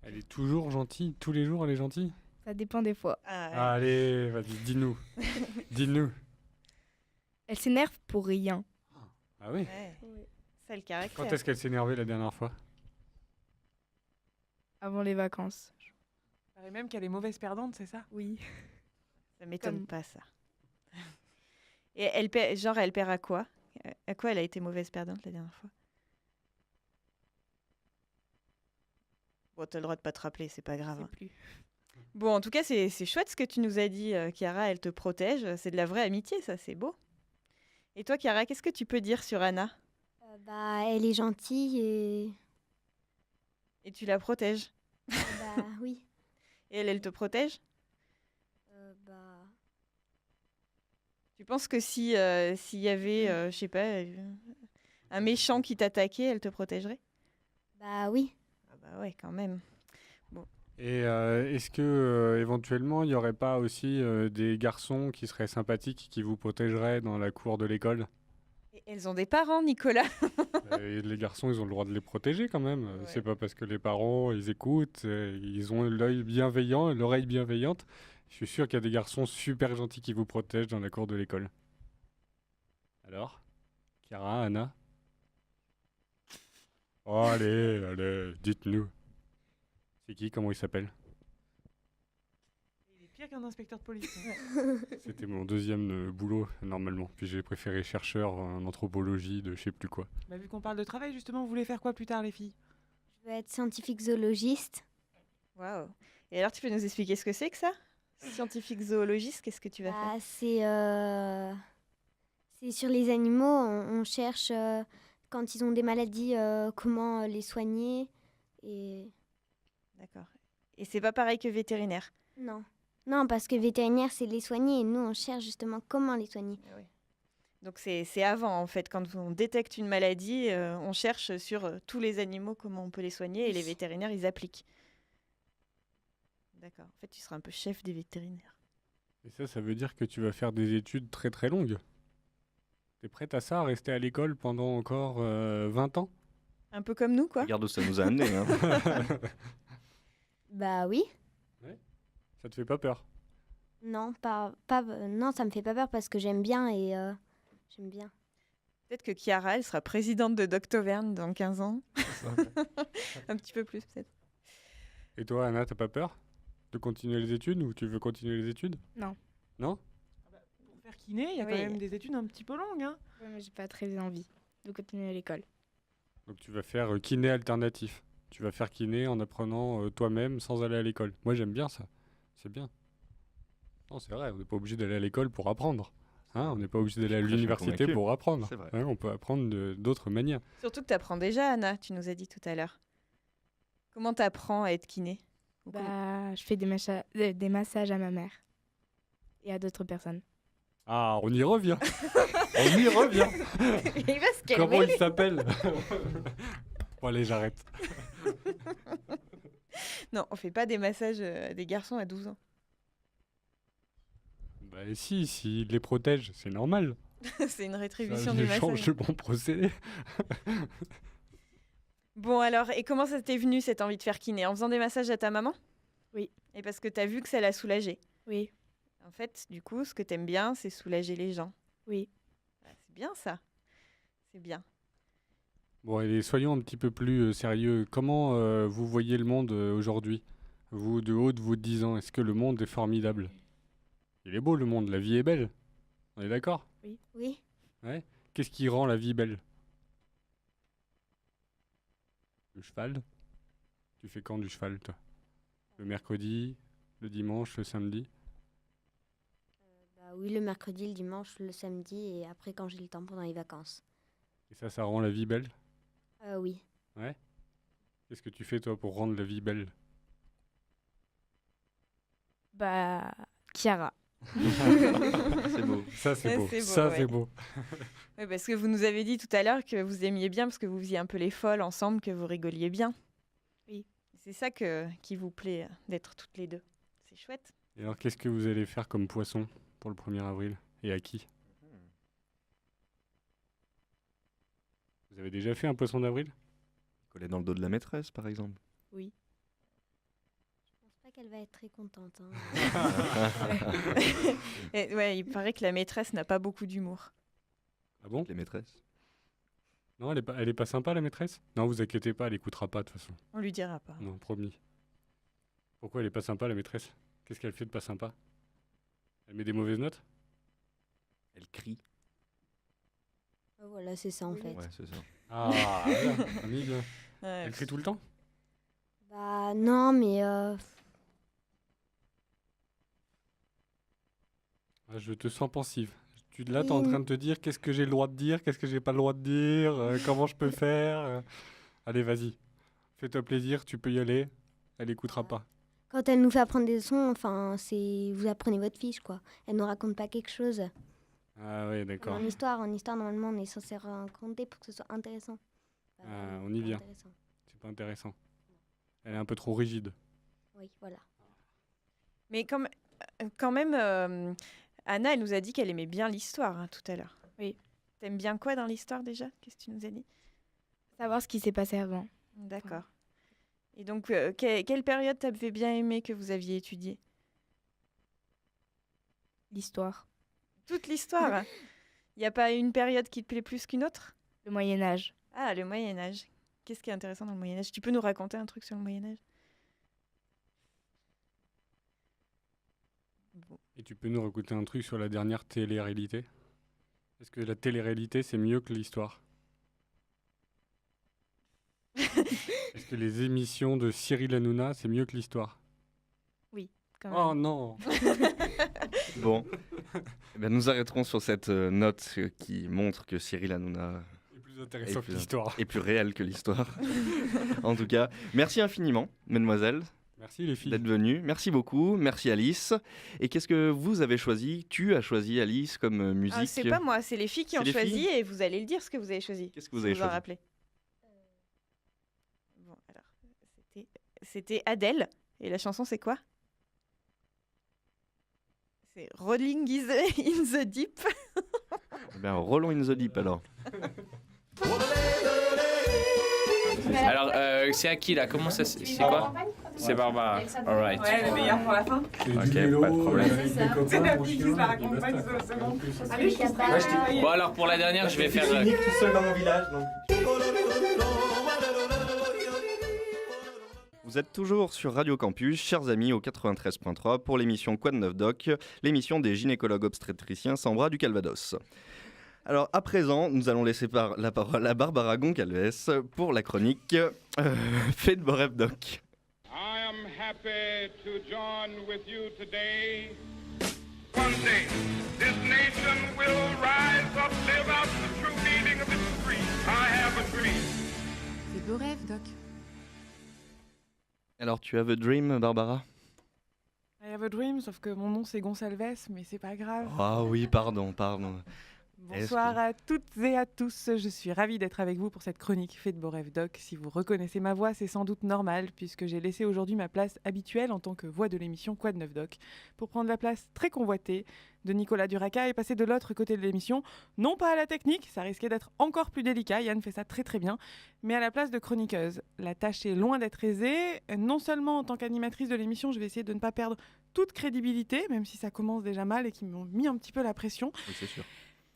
Elle est toujours gentille, tous les jours elle est gentille ? Ça dépend des fois. Allez, vas-y, dis-nous. Dis-nous. Elle s'énerve pour rien. Ah oui ? Ouais. Ça, le caractère. Quand est-ce qu'elle s'est énervée la dernière fois ? Avant les vacances. Il paraît même qu'elle est mauvaise perdante, c'est ça ? Oui. Ça m'étonne pas, ça. Et elle perd à quoi ? À quoi elle a été mauvaise perdante la dernière fois ? Bon, t'as le droit de pas te rappeler, c'est pas grave. Je sais plus. Bon, en tout cas, c'est chouette ce que tu nous as dit, Chiara, elle te protège. C'est de la vraie amitié, ça, c'est beau. Et toi, Chiara, qu'est-ce que tu peux dire sur Anna ? Elle est gentille et... Et tu la protèges ? Oui. Et elle te protège ? Tu penses que s'il y avait, je sais pas, un méchant qui t'attaquait, elle te protégerait ? Oui. Ah bah ouais, quand même. Bon. Et est-ce que éventuellement il n'y aurait pas aussi des garçons qui seraient sympathiques qui vous protégeraient dans la cour de l'école ? Et elles ont des parents, Nicolas. Et les garçons, ils ont le droit de les protéger quand même. Ouais. C'est pas parce que les parents, ils écoutent, ils ont l'œil bienveillant, l'oreille bienveillante. Je suis sûr qu'il y a des garçons super gentils qui vous protègent dans la cour de l'école. Alors, Chiara, Anna ? Oh, allez, dites-nous. C'est qui ? Comment il s'appelle ? pire qu'un inspecteur de police. C'était mon deuxième boulot, normalement. Puis j'ai préféré chercheur en anthropologie de je sais plus quoi. Bah, vu qu'on parle de travail, justement, vous voulez faire quoi plus tard, les filles? Je veux être scientifique zoologiste. Waouh. Et alors, tu peux nous expliquer ce que c'est que ça? Scientifique zoologiste, qu'est-ce que tu vas faire? C'est sur les animaux. On cherche, quand ils ont des maladies, comment les soigner. Et... D'accord. Et c'est pas pareil que vétérinaire? Non. Non, parce que vétérinaire, c'est les soigner. Et nous, on cherche justement comment les soigner. Oui. Donc c'est avant, en fait. Quand on détecte une maladie, on cherche sur tous les animaux comment on peut les soigner. Et les vétérinaires, ils appliquent. D'accord. En fait, tu seras un peu chef des vétérinaires. Et ça veut dire que tu vas faire des études très très longues. T'es prête à ça, à rester à l'école pendant encore 20 ans? Un peu comme nous, quoi. Regarde où ça nous a amené. Hein. Bah oui. Ouais. Ça te fait pas peur? Non, non, ça me fait pas peur parce que j'aime bien et j'aime bien. Peut-être que Chiara, elle sera présidente de Doctoverne dans 15 ans. Un petit peu plus, peut-être. Et toi, Anna, t'as pas peur de continuer les études ou tu veux continuer les études? Non. Non? Pour faire kiné, il y a quand même des études un petit peu longues. Hein. Ouais, mais j'ai pas très envie de continuer à l'école. Donc tu vas faire kiné alternatif. Tu vas faire kiné en apprenant toi-même sans aller à l'école. Moi j'aime bien ça. C'est bien. Non, c'est vrai, on n'est pas obligé d'aller à l'école pour apprendre. Hein, on n'est pas obligé d'aller à l'université pour apprendre. C'est vrai. Hein, on peut apprendre d'autres manières. Surtout que tu apprends déjà, Anna, tu nous as dit tout à l'heure. Comment tu apprends à être kiné? Je fais des massages à ma mère et à d'autres personnes. Ah, on y revient. On y revient. Il va se calmer. Comment il s'appelle? Bon, allez, j'arrête. Non, on fait pas des massages à des garçons à 12 ans. Bah si, s'il les protège, c'est normal. C'est une rétribution Ça du massage. change de bon procédé. Bon alors, et comment ça t'est venu cette envie de faire kiné? En faisant des massages à ta maman? Oui. Et parce que t'as vu que ça l'a soulagée? Oui. En fait, du coup, ce que t'aimes bien, c'est soulager les gens. Oui. C'est bien ça. C'est bien. Bon, et soyons un petit peu plus sérieux. Comment vous voyez le monde aujourd'hui? Vous, de haut de vos 10 ans, est-ce que le monde est formidable? Il est beau le monde, la vie est belle. On est d'accord? Oui. Oui. Ouais. Qu'est-ce qui rend la vie belle? Le cheval? Tu fais quand du cheval, toi? Le mercredi, le dimanche, le samedi? Bah oui, le mercredi, le dimanche, le samedi et après quand j'ai le temps pendant les vacances. Et ça rend la vie belle? Oui. Ouais. Qu'est-ce que tu fais, toi, pour rendre la vie belle? Bah, Chiara. C'est beau. Ça, c'est beau. C'est beau, Ça, ouais. c'est beau. Oui, parce que vous nous avez dit tout à l'heure que vous aimiez bien, parce que vous faisiez un peu les folles ensemble, que vous rigoliez bien. Oui. C'est ça qui vous plaît, d'être toutes les deux. C'est chouette. Et alors, qu'est-ce que vous allez faire comme poisson pour le 1er avril? Et à qui? Vous avez déjà fait un poisson d'avril? Coller dans le dos de la maîtresse, par exemple. Oui. Je pense pas qu'elle va être très contente. Hein. Et, ouais, il paraît que la maîtresse n'a pas beaucoup d'humour. Ah bon? Les maîtresses. Non, elle est pas sympa, la maîtresse? Non, vous inquiétez pas, elle écoutera pas de toute façon. On lui dira pas. Non, promis. Pourquoi elle est pas sympa, la maîtresse? Qu'est-ce qu'elle fait de pas sympa? Elle met des mauvaises notes? Elle crie. Voilà, c'est ça en fait. Ouais, c'est ça. Ah, voilà, on y vient. Ouais. Elle crie tout le temps? Bah non, mais Ah, je te sens pensive. Là, t'es en train de te dire qu'est-ce que j'ai le droit de dire, qu'est-ce que j'ai pas le droit de dire, comment je peux faire. Allez, vas-y. Fais-toi plaisir, tu peux y aller. Elle écoutera pas. quand elle nous fait apprendre des leçons, enfin, vous apprenez votre fiche quoi. Elle nous raconte pas quelque chose. Ah ouais, d'accord. En histoire, normalement, on est censé raconter pour que ce soit intéressant. Ah, on y vient. Intéressant. C'est pas intéressant. Elle est un peu trop rigide. Oui, voilà. Mais quand même, Anna, elle nous a dit qu'elle aimait bien l'histoire hein, tout à l'heure. Oui. T'aimes bien quoi dans l'histoire déjà? Qu'est-ce que tu nous as dit? Savoir ce qui s'est passé avant. D'accord. Et donc, quelle période t'avais bien aimé que vous aviez étudiée? L'histoire. Toute l'histoire? Il n'y a pas une période qui te plaît plus qu'une autre? Le Moyen-Âge. Ah, le Moyen-Âge. Qu'est-ce qui est intéressant dans le Moyen-Âge? Tu peux nous raconter un truc sur le Moyen-Âge? Et tu peux nous raconter un truc sur la dernière télé-réalité? Est-ce que la télé-réalité, c'est mieux que l'histoire? Est-ce que les émissions de Cyril Hanouna, c'est mieux que l'histoire? Oui, quand même. Oh non. Bon, eh bien, nous arrêterons sur cette note qui montre que Cyril Hanouna C'est plus intéressant que l'histoire. est plus réel que l'histoire. En tout cas, merci infiniment, mesdemoiselles. Merci les filles. D'être venues. Merci beaucoup. Merci Alice. Et qu'est-ce que vous avez choisi? Tu as choisi Alice comme musique. Ah, c'est pas moi, c'est les filles qui ont C'est les choisi filles et vous allez le dire ce que vous avez choisi. Qu'est-ce que vous si avez vous en choisi? rappelez. Bon, alors, c'était Adèle. Et la chanson, c'est quoi? C'est Rolling in the Deep. Eh bien, rollons in the deep alors. Alors, c'est à qui là? Comment ça c'est quoi? C'est Barbara. Alright. Ouais, le meilleur pour la fin. Ok, pas de problème. C'est la fille qui se la raccompagne second. Bon, alors pour la dernière, je vais faire. Unique tout seul dans mon village, donc. Vous êtes toujours sur Radio Campus, chers amis, au 93.3 pour l'émission Quoi de neuf doc, l'émission des gynécologues obstétriciens sans bras du Calvados. Alors à présent, nous allons laisser la parole à Barbara Goncalves pour la chronique Fait de beau rêve doc. I am happy to join with you today. One day, this nation will rise up, live out the true meaning of its creed. I have a dream. C'est beau rêve, Doc. Alors tu as the dream, Barbara? I have a dream, sauf que mon nom c'est Gonçalves, mais c'est pas grave. Ah oui, pardon. Bonsoir à toutes et à tous, je suis ravie d'être avec vous pour cette chronique Fait de beau rêve doc. Si vous reconnaissez ma voix, c'est sans doute normal, puisque j'ai laissé aujourd'hui ma place habituelle en tant que voix de l'émission Quoi de neuf doc, pour prendre la place très convoitée de Nicolas Duraca et passer de l'autre côté de l'émission, non pas à la technique, ça risquait d'être encore plus délicat, Yann fait ça très très bien, mais à la place de chroniqueuse. La tâche est loin d'être aisée, non seulement en tant qu'animatrice de l'émission, je vais essayer de ne pas perdre toute crédibilité, même si ça commence déjà mal et qu'ils m'ont mis un petit peu la pression. Oui, c'est sûr.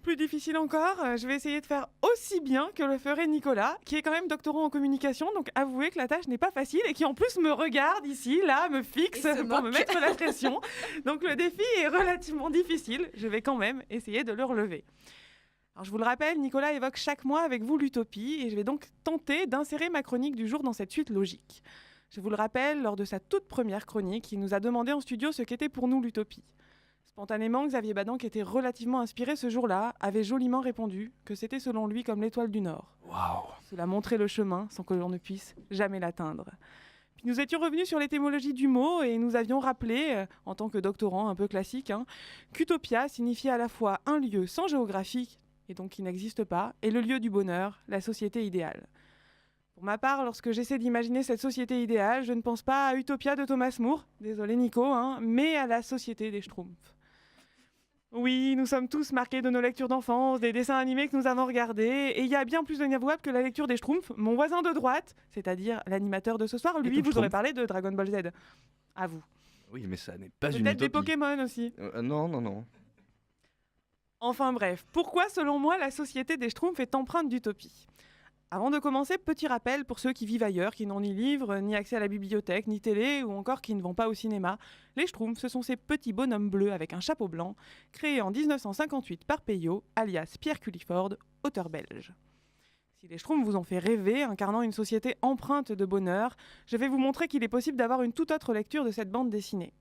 Plus difficile encore, je vais essayer de faire aussi bien que le ferait Nicolas, qui est quand même doctorant en communication, donc avouez que la tâche n'est pas facile et qui en plus me regarde ici, là, me fixe pour me mettre la pression. Donc le défi est relativement difficile, je vais quand même essayer de le relever. Alors je vous le rappelle, Nicolas évoque chaque mois avec vous l'utopie et je vais donc tenter d'insérer ma chronique du jour dans cette suite logique. Je vous le rappelle, lors de sa toute première chronique, il nous a demandé en studio ce qu'était pour nous l'utopie. Spontanément, Xavier Badan, qui était relativement inspiré ce jour-là, avait joliment répondu que c'était selon lui comme l'étoile du Nord. Waouh! Cela montrait le chemin sans que l'on ne puisse jamais l'atteindre. Puis nous étions revenus sur l'étymologie du mot et nous avions rappelé, en tant que doctorant un peu classique, qu'utopia signifiait à la fois un lieu sans géographie, et donc qui n'existe pas, et le lieu du bonheur, la société idéale. Pour ma part, lorsque j'essaie d'imaginer cette société idéale, je ne pense pas à Utopia de Thomas More, désolé Nico, mais à la société des Schtroumpfs. Oui, nous sommes tous marqués de nos lectures d'enfance, des dessins animés que nous avons regardés, et il y a bien plus inavouable que la lecture des Schtroumpfs. Mon voisin de droite, c'est-à-dire l'animateur de ce soir, lui, vous aurait parlé de Dragon Ball Z. À vous. Oui, mais ça n'est pas une Peut-être utopie. des Pokémon aussi. Non. Enfin bref, pourquoi selon moi la société des Schtroumpfs est empreinte d'utopie ? Avant de commencer, petit rappel pour ceux qui vivent ailleurs, qui n'ont ni livre, ni accès à la bibliothèque, ni télé, ou encore qui ne vont pas au cinéma. Les Schtroumpfs, ce sont ces petits bonhommes bleus avec un chapeau blanc, créés en 1958 par Peyo, alias Pierre Culliford, auteur belge. Si les Schtroumpfs vous ont fait rêver, incarnant une société empreinte de bonheur, je vais vous montrer qu'il est possible d'avoir une toute autre lecture de cette bande dessinée.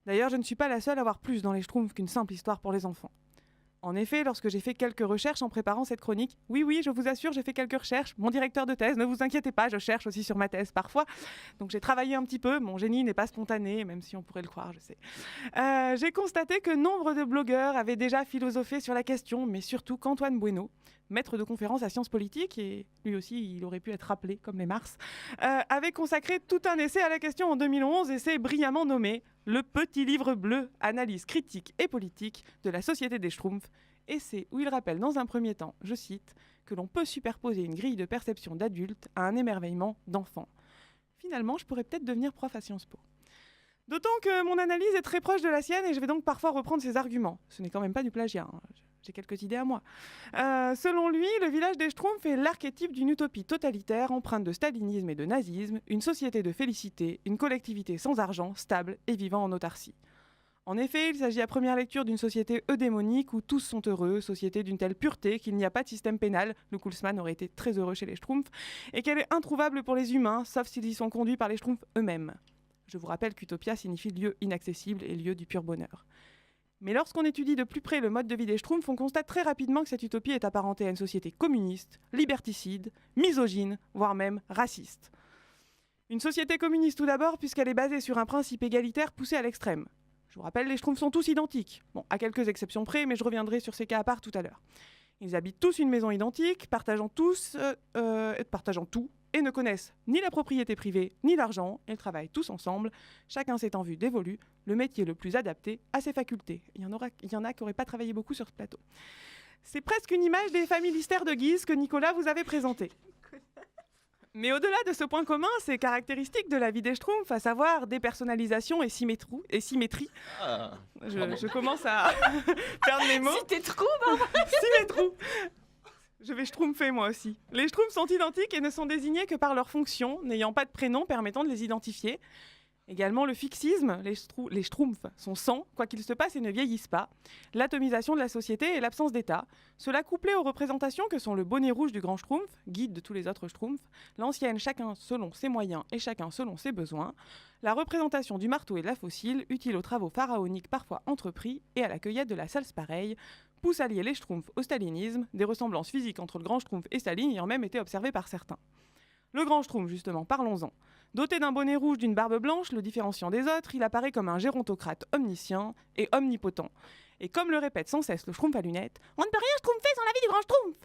D'ailleurs, je ne suis pas la seule à voir plus dans les Schtroumpfs qu'une simple histoire pour les enfants. En effet, lorsque j'ai fait quelques recherches en préparant cette chronique, oui, je vous assure, j'ai fait quelques recherches. Mon directeur de thèse, ne vous inquiétez pas, je cherche aussi sur ma thèse parfois. Donc j'ai travaillé un petit peu, mon génie n'est pas spontané, même si on pourrait le croire, je sais. J'ai constaté que nombre de blogueurs avaient déjà philosophé sur la question, mais surtout qu'Antoine Bueno, maître de conférences à sciences politiques, et lui aussi il aurait pu être rappelé comme les Mars, avait consacré tout un essai à la question en 2011 et s'est brillamment nommé « Le petit livre bleu, analyse critique et politique de la société des Schtroumpfs », essai où il rappelle dans un premier temps, je cite, que l'on peut superposer une grille de perception d'adulte à un émerveillement d'enfant. Finalement, je pourrais peut-être devenir prof à Sciences Po. D'autant que mon analyse est très proche de la sienne et je vais donc parfois reprendre ses arguments. Ce n'est quand même pas du plagiat, j'ai quelques idées à moi. Selon lui, le village des Schtroumpfs est l'archétype d'une utopie totalitaire empreinte de stalinisme et de nazisme, une société de félicité, une collectivité sans argent, stable et vivant en autarcie. En effet, il s'agit à première lecture d'une société eudémonique où tous sont heureux, société d'une telle pureté qu'il n'y a pas de système pénal, le Koolsman aurait été très heureux chez les Schtroumpfs, et qu'elle est introuvable pour les humains, sauf s'ils y sont conduits par les Schtroumpfs eux-mêmes. Je vous rappelle qu'Utopia signifie lieu inaccessible et lieu du pur bonheur. Mais lorsqu'on étudie de plus près le mode de vie des Schtroumpfs, on constate très rapidement que cette utopie est apparentée à une société communiste, liberticide, misogyne, voire même raciste. Une société communiste tout d'abord, puisqu'elle est basée sur un principe égalitaire poussé à l'extrême. Je vous rappelle, les Schtroumpfs sont tous identiques. Bon, à quelques exceptions près, mais je reviendrai sur ces cas à part tout à l'heure. Ils habitent tous une maison identique, partageant tout, et ne connaissent ni la propriété privée, ni l'argent. Ils travaillent tous ensemble, chacun s'est en vue dévolu, le métier le plus adapté à ses facultés. Il y en a qui n'auraient pas travaillé beaucoup sur ce plateau. C'est presque une image des familles Lister de Guise que Nicolas vous avait présentée. Mais au-delà de ce point commun, c'est caractéristique de la vie des Schtroumpfs, à savoir dépersonnalisation et symétrie. Ah, je commence à perdre mes mots. Symétrou. Je vais schtroumpfer moi aussi. Les Schtroumpfs sont identiques et ne sont désignés que par leur fonction, n'ayant pas de prénom permettant de les identifier. Également le fixisme, les Schtroumpfs sont sans, quoi qu'il se passe et ne vieillissent pas. L'atomisation de la société et l'absence d'État. Cela couplé aux représentations que sont le bonnet rouge du grand Schtroumpf, guide de tous les autres Schtroumpfs, l'ancienne chacun selon ses moyens et chacun selon ses besoins, la représentation du marteau et de la fossile, utile aux travaux pharaoniques parfois entrepris et à la cueillette de la salse pareille, pousse à lier les Schtroumpfs au stalinisme, des ressemblances physiques entre le grand Schtroumpf et Staline ayant même été observées par certains. Le grand Schtroumpf, justement, parlons-en. Doté d'un bonnet rouge d'une barbe blanche, le différenciant des autres, il apparaît comme un gérontocrate omniscient et omnipotent. Et comme le répète sans cesse le Schtroumpf à lunettes, on ne peut rien schtroumpfer sans la vie du grand Schtroumpf.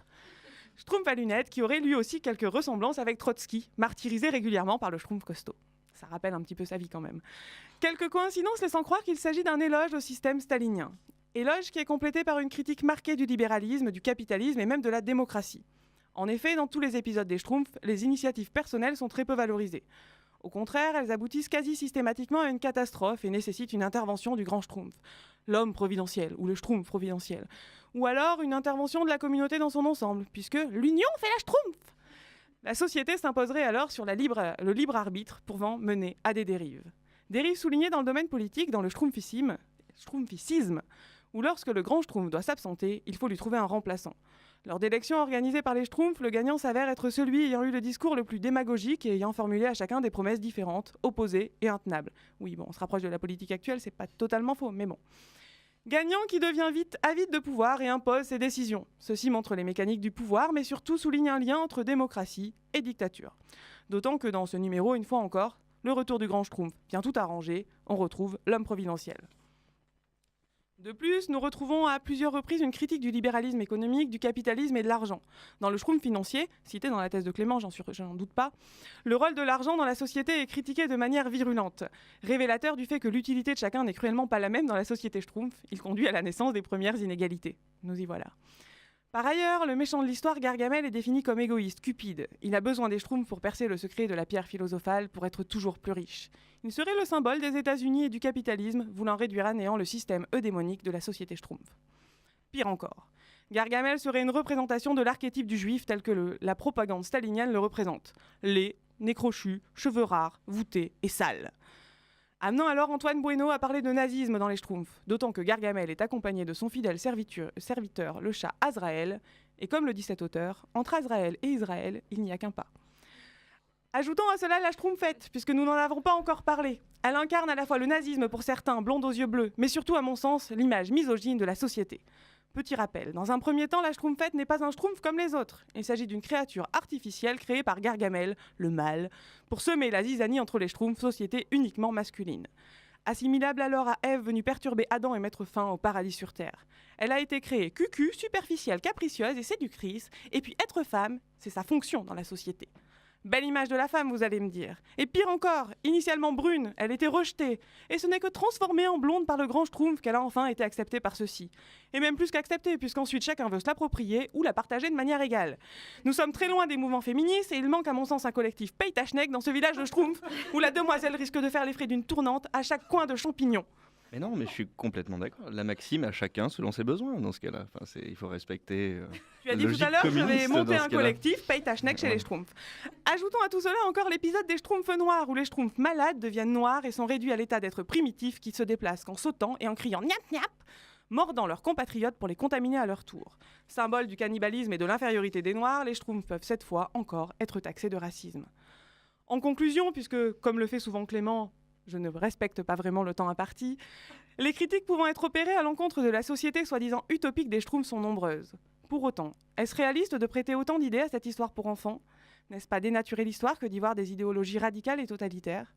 Schtroumpf à lunettes qui aurait lui aussi quelques ressemblances avec Trotsky, martyrisé régulièrement par le Schtroumpf costaud. Ça rappelle un petit peu sa vie quand même. Quelques coïncidences laissant croire qu'il s'agit d'un éloge au système stalinien. Éloge qui est complété par une critique marquée du libéralisme, du capitalisme et même de la démocratie. En effet, dans tous les épisodes des Schtroumpfs, les initiatives personnelles sont très peu valorisées. Au contraire, elles aboutissent quasi systématiquement à une catastrophe et nécessitent une intervention du grand Schtroumpf, l'homme providentiel ou le Schtroumpf providentiel, ou alors une intervention de la communauté dans son ensemble, puisque l'union fait la Schtroumpf. La société s'imposerait alors sur le libre arbitre pouvant mener à des dérives. Dérives soulignées dans le domaine politique, dans le schtroumpfisme, où lorsque le grand Schtroumpf doit s'absenter, il faut lui trouver un remplaçant. Lors d'élections organisées par les Schtroumpfs, le gagnant s'avère être celui ayant eu le discours le plus démagogique et ayant formulé à chacun des promesses différentes, opposées et intenables. Oui, bon, on se rapproche de la politique actuelle, c'est pas totalement faux, mais bon. Gagnant qui devient vite avide de pouvoir et impose ses décisions. Ceci montre les mécaniques du pouvoir, mais surtout souligne un lien entre démocratie et dictature. D'autant que dans ce numéro, une fois encore, le retour du grand Schtroumpf vient tout arranger, on retrouve l'homme providentiel. De plus, nous retrouvons à plusieurs reprises une critique du libéralisme économique, du capitalisme et de l'argent. Dans le Schtroumpf financier, cité dans la thèse de Clément, j'en doute pas, le rôle de l'argent dans la société est critiqué de manière virulente, révélateur du fait que l'utilité de chacun n'est cruellement pas la même dans la société Schtroumpf. Il conduit à la naissance des premières inégalités. Nous y voilà. Par ailleurs, le méchant de l'histoire, Gargamel, est défini comme égoïste, cupide. Il a besoin des Schtroumpfs pour percer le secret de la pierre philosophale, pour être toujours plus riche. Il serait le symbole des États-Unis et du capitalisme, voulant réduire à néant le système eudémonique de la société Schtroumpf. Pire encore, Gargamel serait une représentation de l'archétype du juif tel que la propagande stalinienne le représente. Laid, nez crochu, cheveux rares, voûté et sale. Amenant alors Antoine Bueno à parler de nazisme dans les Schtroumpfs, d'autant que Gargamel est accompagné de son fidèle serviteur, le chat Azraël, et comme le dit cet auteur, entre Azraël et Israël, il n'y a qu'un pas. Ajoutons à cela la Schtroumpfette, puisque nous n'en avons pas encore parlé. Elle incarne à la fois le nazisme pour certains, blonde aux yeux bleus, mais surtout, à mon sens, l'image misogyne de la société. Petit rappel, dans un premier temps, la Schtroumpfette n'est pas un Schtroumpf comme les autres. Il s'agit d'une créature artificielle créée par Gargamel, le mâle, pour semer la zizanie entre les Schtroumpfs, société uniquement masculine. Assimilable alors à Ève venue perturber Adam et mettre fin au paradis sur Terre. Elle a été créée cucu, superficielle, capricieuse et séductrice, et puis être femme, c'est sa fonction dans la société. Belle image de la femme, vous allez me dire. Et pire encore, initialement brune, elle était rejetée. Et ce n'est que transformée en blonde par le grand Schtroumpf qu'elle a enfin été acceptée par ceux-ci. Et même plus qu'acceptée, puisqu'ensuite chacun veut se l'approprier ou la partager de manière égale. Nous sommes très loin des mouvements féministes et il manque à mon sens un collectif Peytachnek dans ce village de Schtroumpf où la demoiselle risque de faire les frais d'une tournante à chaque coin de champignon. Mais non, mais je suis complètement d'accord. La maxime à chacun selon ses besoins dans ce cas-là. Enfin, il faut respecter. Tu as dit tout à l'heure, je vais monter un collectif, paye ta schneck chez les Schtroumpfs. Ajoutons à tout cela encore l'épisode des Schtroumpfs noirs, où les Schtroumpfs malades deviennent noirs et sont réduits à l'état d'être primitifs qui se déplacent qu'en sautant et en criant niap niap, mordant leurs compatriotes pour les contaminer à leur tour. Symbole du cannibalisme et de l'infériorité des Noirs, les Schtroumpfs peuvent cette fois encore être taxés de racisme. En conclusion, puisque, comme le fait souvent Clément, je ne respecte pas vraiment le temps imparti, les critiques pouvant être opérées à l'encontre de la société soi-disant utopique des Schtroumpfs sont nombreuses. Pour autant, est-ce réaliste de prêter autant d'idées à cette histoire pour enfants ? N'est-ce pas dénaturer l'histoire que d'y voir des idéologies radicales et totalitaires ?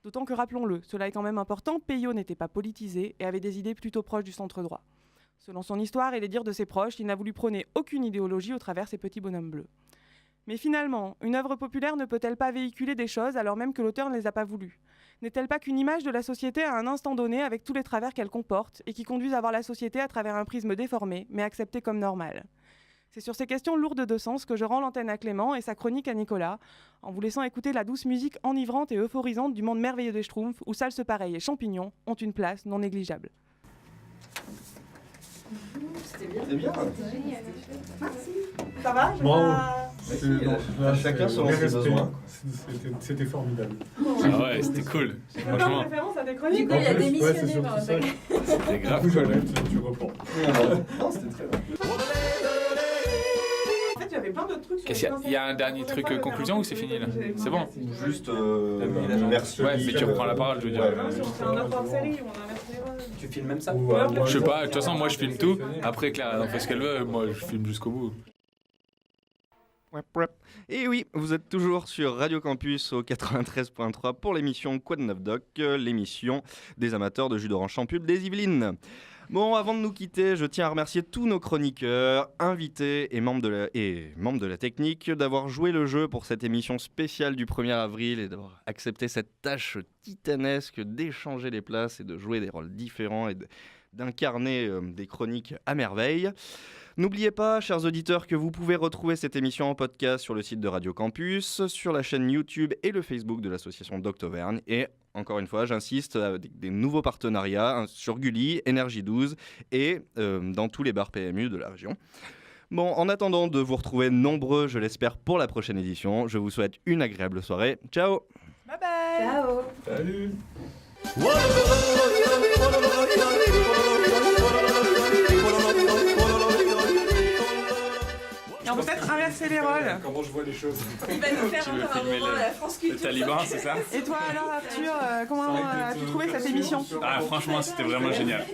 D'autant que, rappelons-le, cela est quand même important, Peyo n'était pas politisé et avait des idées plutôt proches du centre-droit. Selon son histoire et les dires de ses proches, il n'a voulu prôner aucune idéologie au travers ses petits bonhommes bleus. Mais finalement, une œuvre populaire ne peut-elle pas véhiculer des choses alors même que l'auteur ne les a pas voulues ? N'est-elle pas qu'une image de la société à un instant donné avec tous les travers qu'elle comporte et qui conduisent à voir la société à travers un prisme déformé, mais accepté comme normal ? C'est sur ces questions lourdes de sens que je rends l'antenne à Clément et sa chronique à Nicolas, en vous laissant écouter la douce musique enivrante et euphorisante du monde merveilleux des Schtroumpfs, où salses pareilles et champignons ont une place non négligeable. C'était bien. Merci. Ça va? Chacun selon ses besoins. C'était formidable. Ah ouais, c'était cool. Franchement. Référence à tes chroniques. Du coup, il a démissionné. C'était grave cool. Tu reprends. Non, c'était très bien. En fait, j'avais plein d'autres trucs. Il y a un dernier truc conclusion ou c'est fini là? C'est bon. Juste merci. Ouais, mais tu reprends la parole, je veux dire. C'est un autre hors-série où on a merci. Tu filmes même ça? Je sais pas, de toute façon, moi je filme tout. Après, Claire, elle en fait ce qu'elle veut, moi je filme jusqu'au bout. Et oui, vous êtes toujours sur Radio Campus au 93.3 pour l'émission Quoi de neuf Doc, l'émission des amateurs de jus d'orange en pub des Yvelines. Bon, avant de nous quitter, je tiens à remercier tous nos chroniqueurs, invités et membres de la technique d'avoir joué le jeu pour cette émission spéciale du 1er avril et d'avoir accepté cette tâche titanesque d'échanger les places et de jouer des rôles différents et d'incarner des chroniques à merveille. N'oubliez pas, chers auditeurs, que vous pouvez retrouver cette émission en podcast sur le site de Radio Campus, sur la chaîne YouTube et le Facebook de l'association Doctovergne. Et encore une fois, j'insiste, avec des nouveaux partenariats sur Gulli, Énergie 12 et dans tous les bars PMU de la région. Bon, en attendant de vous retrouver nombreux, je l'espère, pour la prochaine édition, je vous souhaite une agréable soirée. Ciao! Bye bye! Ciao! Salut! On peut peut-être inverser les rôles. Comment je vois les choses. Il va nous faire encore un moment la France Culture. Le Taliban, c'est ça? Et toi alors Arthur, comment as-tu trouvé cette émission? Ah franchement c'était vraiment génial.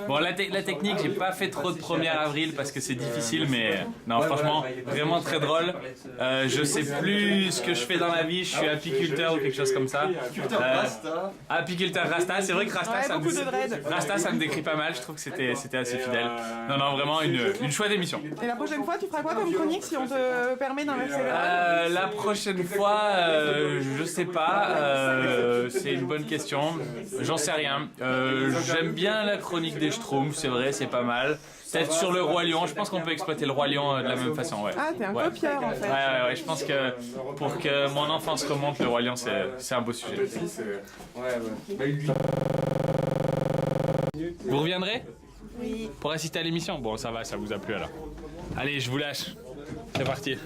Bon la technique j'ai pas fait trop de 1er avril parce que c'est difficile mais non franchement vraiment très drôle. Je sais plus ce que je fais dans la vie, je suis apiculteur ou quelque chose comme ça. Apiculteur Rasta, c'est vrai que Rasta, ça me décrit pas mal, je trouve que c'était assez fidèle. Non vraiment une chouette émission. Et la prochaine fois tu feras quoi comme chronique si on te permet d'inverser les rôles? La prochaine fois, je sais pas, c'est une bonne question, j'en sais rien. J'aime bien la chronique des Schtroumpfs, c'est vrai, c'est pas mal. Peut-être sur le Roi Lion, je pense qu'on peut exploiter le Roi Lion de la même façon, ouais. Ah, t'es un copieur en fait. Ouais, je pense que pour que mon enfance remonte, le Roi Lion c'est un beau sujet. Vous reviendrez? Oui. Pour assister à l'émission? Bon, ça va, ça vous a plu alors. Allez, je vous lâche. C'est parti.